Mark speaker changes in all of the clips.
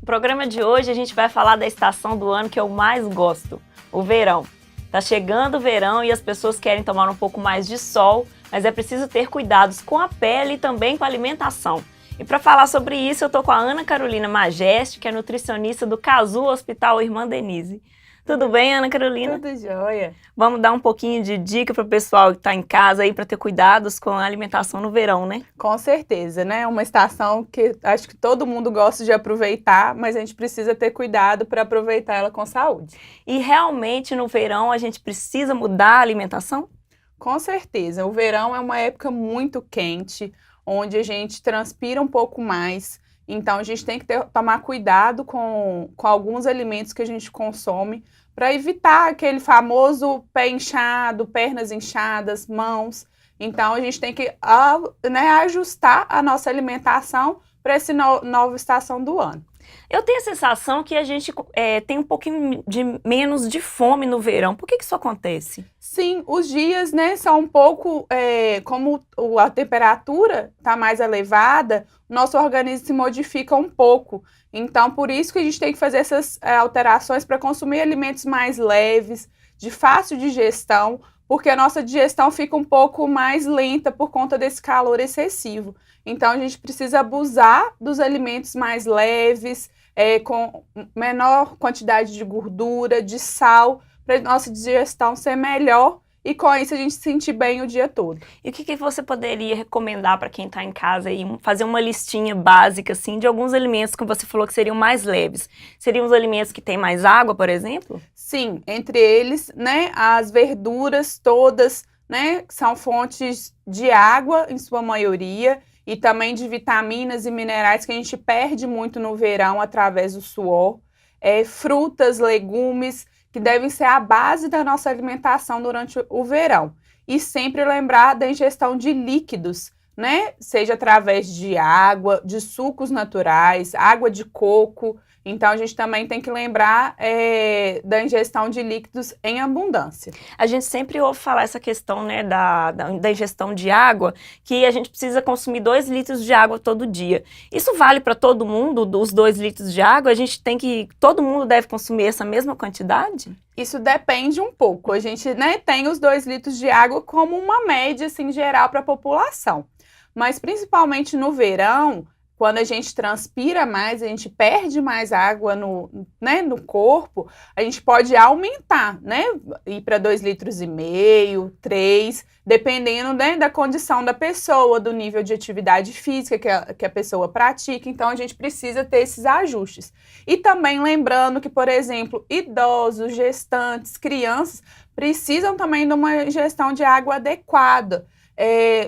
Speaker 1: No programa de hoje a gente vai falar da estação do ano que eu mais gosto, o verão. Tá chegando o verão e as pessoas querem tomar um pouco mais de sol, mas é preciso ter cuidados com a pele e também com a alimentação. E para falar sobre isso eu tô com a Ana Carolina Majeste, que é nutricionista do Casu Hospital Irmã Denise. Tudo bem, Ana Carolina?
Speaker 2: Tudo jóia.
Speaker 1: Vamos dar um pouquinho de dica para o pessoal que está em casa aí para ter cuidados com a alimentação no verão, né?
Speaker 2: Com certeza, né? Uma estação que acho que todo mundo gosta de aproveitar, mas a gente precisa ter cuidado para aproveitar ela com saúde.
Speaker 1: E realmente no verão a gente precisa mudar a alimentação?
Speaker 2: Com certeza. O verão é uma época muito quente, onde a gente transpira um pouco mais. Então, a gente tem que tomar cuidado com alguns alimentos que a gente consome para evitar aquele famoso pé inchado, pernas inchadas, mãos. Então, a gente tem que ajustar a nossa alimentação para essa nova estação do ano.
Speaker 1: Eu tenho a sensação que a gente tem um pouquinho menos de fome no verão. Por que isso acontece?
Speaker 2: Sim, os dias, né, são um pouco, como a temperatura está mais elevada, o nosso organismo se modifica um pouco. Então, por isso que a gente tem que fazer essas alterações para consumir alimentos mais leves, de fácil digestão, porque a nossa digestão fica um pouco mais lenta por conta desse calor excessivo. Então, a gente precisa abusar dos alimentos mais leves, com menor quantidade de gordura, de sal, para a nossa digestão ser melhor e com isso a gente se sentir bem o dia todo.
Speaker 1: E o que você poderia recomendar para quem está em casa aí, fazer uma listinha básica assim de alguns alimentos que você falou que seriam mais leves? Seriam os alimentos que têm mais água, por exemplo?
Speaker 2: Sim, entre eles, né, as verduras todas, né, são fontes de água em sua maioria e também de vitaminas e minerais que a gente perde muito no verão através do suor. Frutas, legumes, que devem ser a base da nossa alimentação durante o verão. E sempre lembrar da ingestão de líquidos, né? Seja através de água, de sucos naturais, água de coco. Então, a gente também tem que lembrar da ingestão de líquidos em abundância.
Speaker 1: A gente sempre ouve falar essa questão, né, da ingestão de água, que a gente precisa consumir 2 litros de água todo dia. Isso vale para todo mundo, dos 2 litros de água? Todo mundo deve consumir essa mesma quantidade?
Speaker 2: Isso depende um pouco. A gente, né, tem os 2 litros de água como uma média, assim, geral para a população. Mas, principalmente no verão, quando a gente transpira mais, a gente perde mais água no corpo, a gente pode aumentar, né? Ir para 2,5 litros, 3, dependendo, né, da condição da pessoa, do nível de atividade física que a pessoa pratica. Então, a gente precisa ter esses ajustes. E também lembrando que, por exemplo, idosos, gestantes, crianças, precisam também de uma ingestão de água adequada.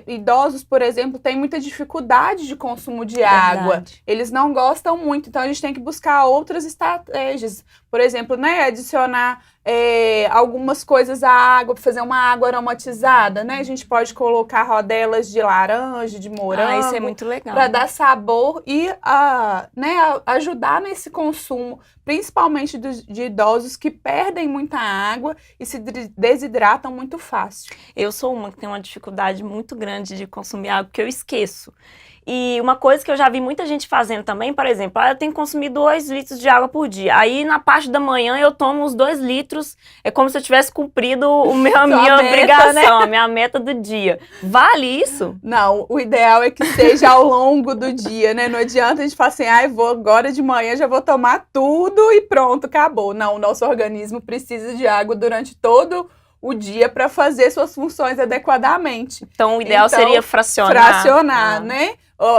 Speaker 2: Idosos, por exemplo, têm muita dificuldade de consumo de água. Eles não gostam muito, então a gente tem que buscar outras estratégias. Por exemplo, né, adicionar algumas coisas à água, para fazer uma água aromatizada, né? A gente pode colocar rodelas de laranja, de morango.
Speaker 1: Isso é muito legal.
Speaker 2: Para dar sabor e ajudar nesse consumo, principalmente de idosos que perdem muita água e se desidratam muito fácil.
Speaker 1: Eu sou uma que tem uma dificuldade muito grande de consumir água, porque eu esqueço. E uma coisa que eu já vi muita gente fazendo também, por exemplo, eu tenho que consumir 2 litros de água por dia. Aí, na parte da manhã, eu tomo os 2 litros, é como se eu tivesse cumprido a minha obrigação, né? A minha meta do dia. Vale isso?
Speaker 2: Não, o ideal é que seja ao longo do dia, né? Não adianta a gente falar assim, vou agora de manhã, já vou tomar tudo e pronto, acabou. Não, o nosso organismo precisa de água durante todo o dia para fazer suas funções adequadamente.
Speaker 1: Então, o ideal seria fracionar.
Speaker 2: Fracionar, né?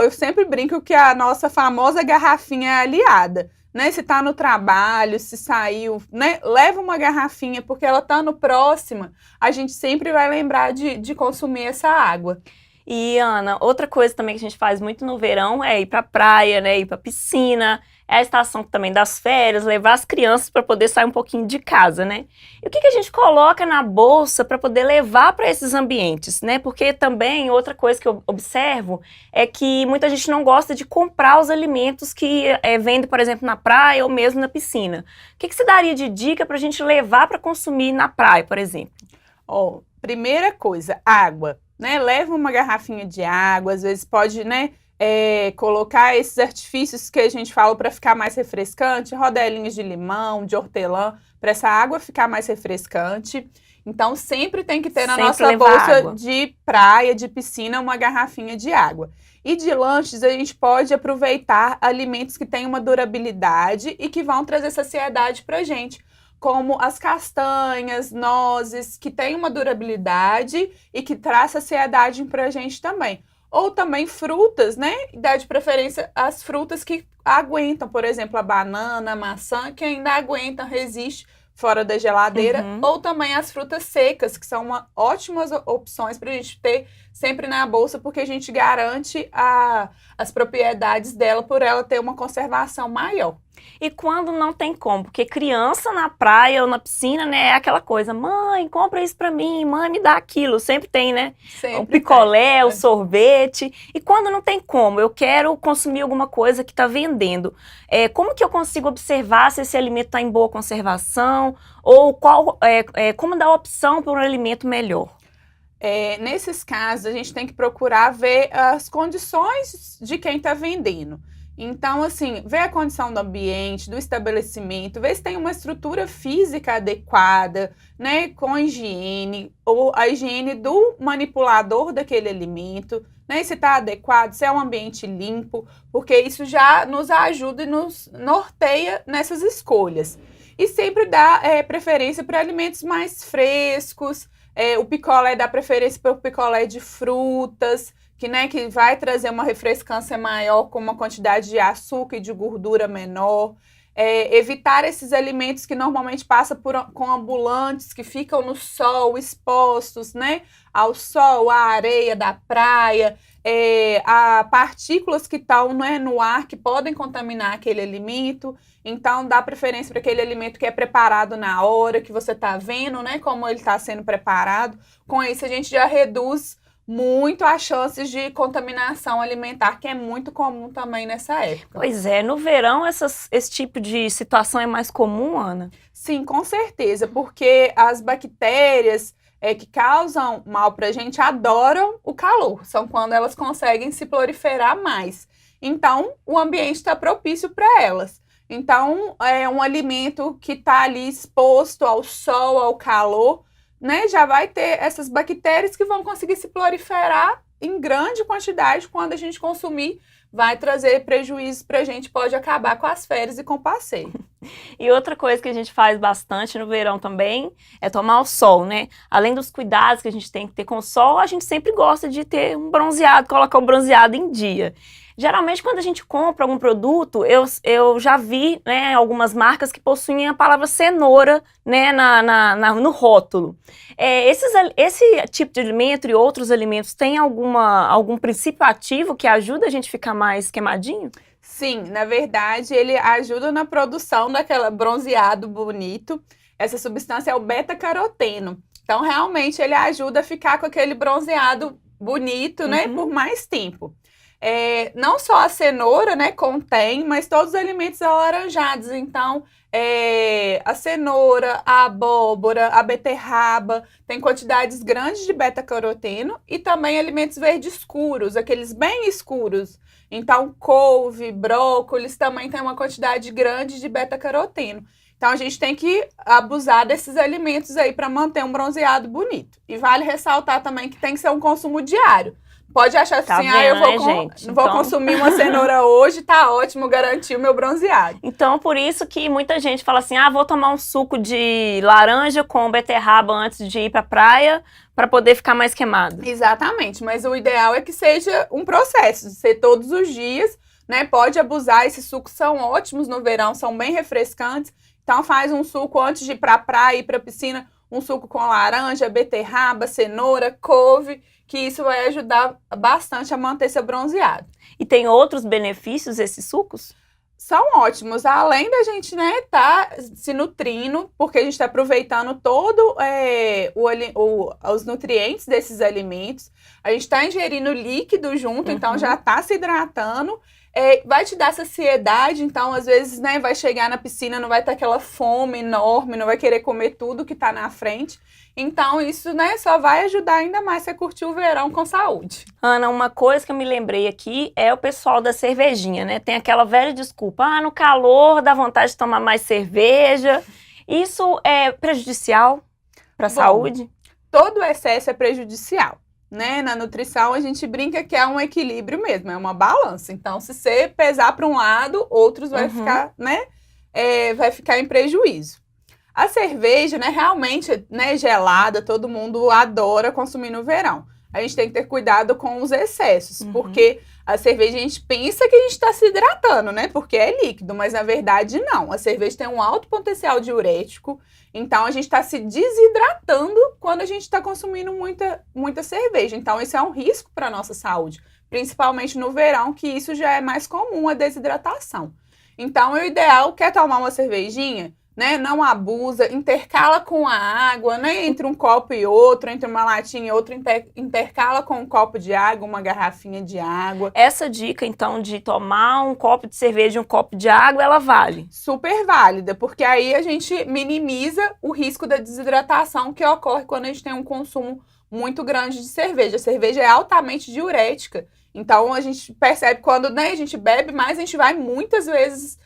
Speaker 2: Eu sempre brinco que a nossa famosa garrafinha é aliada, né? Se tá no trabalho, se saiu, né? Leva uma garrafinha, porque ela tá no próxima, a gente sempre vai lembrar de consumir essa água.
Speaker 1: E, Ana, outra coisa também que a gente faz muito no verão é ir pra praia, né? Ir pra piscina. É a estação também das férias, levar as crianças para poder sair um pouquinho de casa, né? E o que a gente coloca na bolsa para poder levar para esses ambientes, né? Porque também outra coisa que eu observo é que muita gente não gosta de comprar os alimentos que vendem, por exemplo, na praia ou mesmo na piscina. O que você daria de dica para a gente levar para consumir na praia, por exemplo?
Speaker 2: Primeira coisa, água, né? Leva uma garrafinha de água, às vezes pode, né? colocar esses artifícios que a gente fala para ficar mais refrescante, rodelinhas de limão, de hortelã, para essa água ficar mais refrescante. Então, sempre tem que ter na nossa bolsa de praia, de piscina, uma garrafinha de água. E de lanches, a gente pode aproveitar alimentos que têm uma durabilidade e que vão trazer saciedade pra gente, como as castanhas, nozes, que têm uma durabilidade e que traz saciedade pra gente também. Ou também frutas, né? Dá de preferência as frutas que aguentam, por exemplo, a banana, a maçã, que ainda aguentam, resistem fora da geladeira, ou também as frutas secas, que são ótimas opções para a gente ter sempre na bolsa, porque a gente garante as propriedades dela por ela ter uma conservação maior.
Speaker 1: E quando não tem como, porque criança na praia ou na piscina, né, é aquela coisa, mãe, compra isso pra mim, mãe, me dá aquilo, sempre tem, né?
Speaker 2: Sempre
Speaker 1: o picolé, o sorvete. E quando não tem como, eu quero consumir alguma coisa que tá vendendo, como que eu consigo observar se esse alimento tá em boa conservação, ou como dar opção para um alimento melhor?
Speaker 2: Nesses casos, a gente tem que procurar ver as condições de quem está vendendo. Então, assim, ver a condição do ambiente, do estabelecimento, ver se tem uma estrutura física adequada, né, com higiene, ou a higiene do manipulador daquele alimento, né, se está adequado, se é um ambiente limpo, porque isso já nos ajuda e nos norteia nessas escolhas. E sempre dá preferência para alimentos mais frescos. O picolé dá preferência para o picolé de frutas, que vai trazer uma refrescância maior com uma quantidade de açúcar e de gordura menor. Evitar esses alimentos que normalmente passam com ambulantes, que ficam no sol, expostos, né, ao sol, à areia da praia, a partículas que estão, né, no ar, que podem contaminar aquele alimento. Então, dá preferência para aquele alimento que é preparado na hora, que você está vendo, né, como ele está sendo preparado. Com isso, a gente já reduz muito as chances de contaminação alimentar, que é muito comum também nessa época.
Speaker 1: Pois é, no verão esse tipo de situação é mais comum, Ana?
Speaker 2: Sim, com certeza, porque as bactérias que causam mal para a gente adoram o calor, são quando elas conseguem se proliferar mais. Então, o ambiente está propício para elas. Então, é um alimento que está ali exposto ao sol, ao calor, né, já vai ter essas bactérias que vão conseguir se proliferar em grande quantidade. Quando a gente consumir, vai trazer prejuízos para a gente, pode acabar com as férias e com o passeio.
Speaker 1: E outra coisa que a gente faz bastante no verão também é tomar o sol, né? Além dos cuidados que a gente tem que ter com o sol, a gente sempre gosta de ter um bronzeado, colocar o bronzeado em dia. Geralmente, quando a gente compra algum produto, eu já vi, né, algumas marcas que possuem a palavra cenoura, né, no rótulo. Esse tipo de alimento e outros alimentos tem algum princípio ativo que ajuda a gente a ficar mais queimadinho?
Speaker 2: Sim, na verdade, ele ajuda na produção daquele bronzeado bonito. Essa substância é o beta-caroteno. Então, realmente, ele ajuda a ficar com aquele bronzeado bonito, né, por mais tempo. Não só a cenoura, né, contém, mas todos os alimentos alaranjados. Então, a cenoura, a abóbora, a beterraba, tem quantidades grandes de beta-caroteno e também alimentos verdes escuros, aqueles bem escuros. Então, couve, brócolis também tem uma quantidade grande de beta-caroteno. Então, a gente tem que abusar desses alimentos aí para manter um bronzeado bonito. E vale ressaltar também que tem que ser um consumo diário. Pode achar assim, eu vou consumir uma cenoura hoje, tá ótimo, garantir o meu bronzeado.
Speaker 1: Então, por isso que muita gente fala assim, vou tomar um suco de laranja com beterraba antes de ir pra praia, para poder ficar mais queimado.
Speaker 2: Exatamente, mas o ideal é que seja um processo, de ser todos os dias, né? Pode abusar, esses sucos são ótimos no verão, são bem refrescantes. Então, faz um suco antes de ir pra praia, ir pra piscina, um suco com laranja, beterraba, cenoura, couve, que isso vai ajudar bastante a manter seu bronzeado.
Speaker 1: E tem outros benefícios esses sucos?
Speaker 2: São ótimos, além da gente, né, tá se nutrindo, porque a gente está aproveitando todo os nutrientes desses alimentos, a gente está ingerindo líquido junto, então já está se hidratando, vai te dar saciedade, então às vezes, né, vai chegar na piscina, não vai ter aquela fome enorme, não vai querer comer tudo que tá na frente. Então isso, né, só vai ajudar ainda mais você a curtir o verão com saúde.
Speaker 1: Ana, uma coisa que eu me lembrei aqui é o pessoal da cervejinha, né? Tem aquela velha desculpa, no calor dá vontade de tomar mais cerveja. Isso é prejudicial para a saúde?
Speaker 2: Todo excesso é prejudicial, né? Na nutrição a gente brinca que é um equilíbrio mesmo, é uma balança. Então, se você pesar para um lado, outros vai ficar, né? Vai ficar em prejuízo. A cerveja, né, realmente, né, gelada, todo mundo adora consumir no verão. A gente tem que ter cuidado com os excessos, porque a cerveja a gente pensa que a gente está se hidratando, né? Porque é líquido, mas na verdade não. A cerveja tem um alto potencial diurético, então a gente está se desidratando quando a gente está consumindo muita cerveja. Então isso é um risco para a nossa saúde, principalmente no verão, que isso já é mais comum, a desidratação. Então o ideal, quer tomar uma cervejinha? Né, não abusa, intercala com a água, né, entre um copo e outro, entre uma latinha e outra, intercala com um copo de água, uma garrafinha de água.
Speaker 1: Essa dica, então, de tomar um copo de cerveja e um copo de água, ela vale?
Speaker 2: Super válida, porque aí a gente minimiza o risco da desidratação que ocorre quando a gente tem um consumo muito grande de cerveja. A cerveja é altamente diurética, então a gente percebe quando, né, a gente bebe mais, a gente vai muitas vezes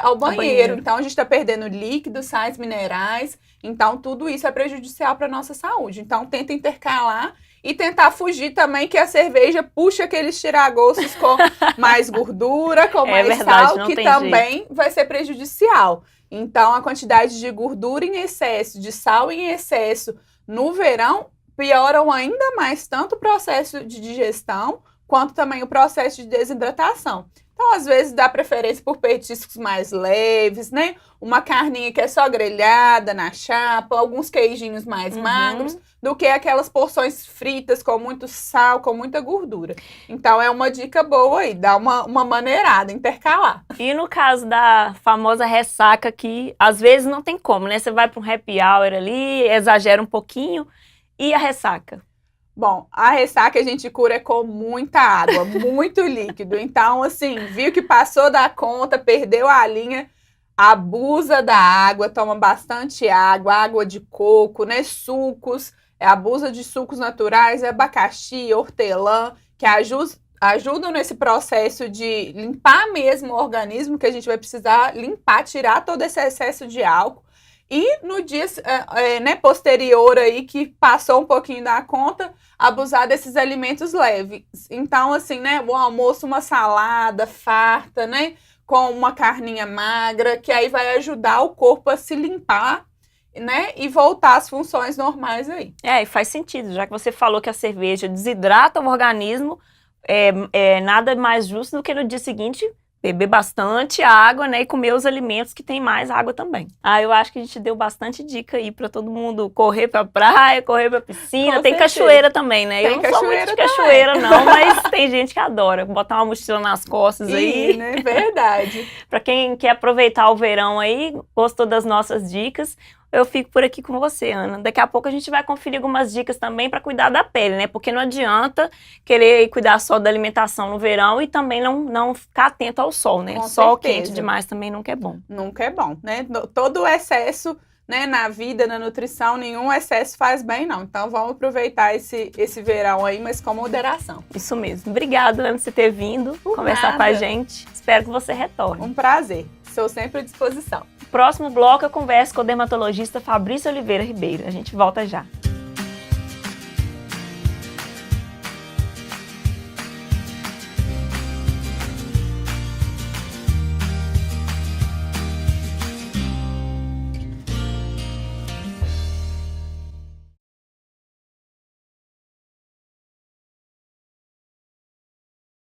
Speaker 2: ao banheiro. Então a gente está perdendo líquidos, sais minerais, então tudo isso é prejudicial para a nossa saúde. Então tenta intercalar e tentar fugir também que a cerveja puxa aqueles tiragostos com mais gordura, com mais sal, que também vai ser prejudicial. Então a quantidade de gordura em excesso, de sal em excesso no verão pioram ainda mais tanto o processo de digestão quanto também o processo de desidratação. Então, às vezes, dá preferência por petiscos mais leves, né? Uma carninha que é só grelhada na chapa, alguns queijinhos mais magros, do que aquelas porções fritas com muito sal, com muita gordura. Então, é uma dica boa aí, dá uma maneirada, intercalar.
Speaker 1: E no caso da famosa ressaca, que às vezes não tem como, né? Você vai para um happy hour ali, exagera um pouquinho, e a ressaca?
Speaker 2: Bom, a ressaca a gente cura com muita água, muito líquido. Então, assim, viu que passou da conta, perdeu a linha, abusa da água, toma bastante água, água de coco, né? Sucos, abusa de sucos naturais, abacaxi, hortelã, que ajudam nesse processo de limpar mesmo o organismo, que a gente vai precisar limpar, tirar todo esse excesso de álcool. E no dia né, posterior aí, que passou um pouquinho da conta, abusar desses alimentos leves. Então, assim, né, o almoço, uma salada farta, né, com uma carninha magra, que aí vai ajudar o corpo a se limpar, né, e voltar às funções normais aí.
Speaker 1: E faz sentido, já que você falou que a cerveja desidrata o organismo, nada mais justo do que no dia seguinte beber bastante água, né, e comer os alimentos que tem mais água também. Eu acho que a gente deu bastante dica aí para todo mundo correr pra praia, correr pra piscina. Tem cachoeira também, né? Eu não sou muito de cachoeira não, mas tem gente que adora botar uma mochila nas costas aí.
Speaker 2: Né? Verdade.
Speaker 1: Para quem quer aproveitar o verão aí, gostou das nossas dicas, eu fico por aqui com você, Ana. Daqui a pouco a gente vai conferir algumas dicas também para cuidar da pele, né? Porque não adianta querer cuidar só da alimentação no verão e também não ficar atento ao sol, né? Sol quente demais também nunca é bom.
Speaker 2: Nunca é bom, né? Todo o excesso, né, na vida, na nutrição, nenhum excesso faz bem, não. Então vamos aproveitar esse verão aí, mas com moderação.
Speaker 1: Isso mesmo. Obrigada, Ana, por você ter vindo conversar com a gente. Espero que você retorne.
Speaker 2: Um prazer. Estou sempre à disposição.
Speaker 1: Próximo bloco eu converso com o dermatologista Fabrício Oliveira Ribeiro. A gente volta já.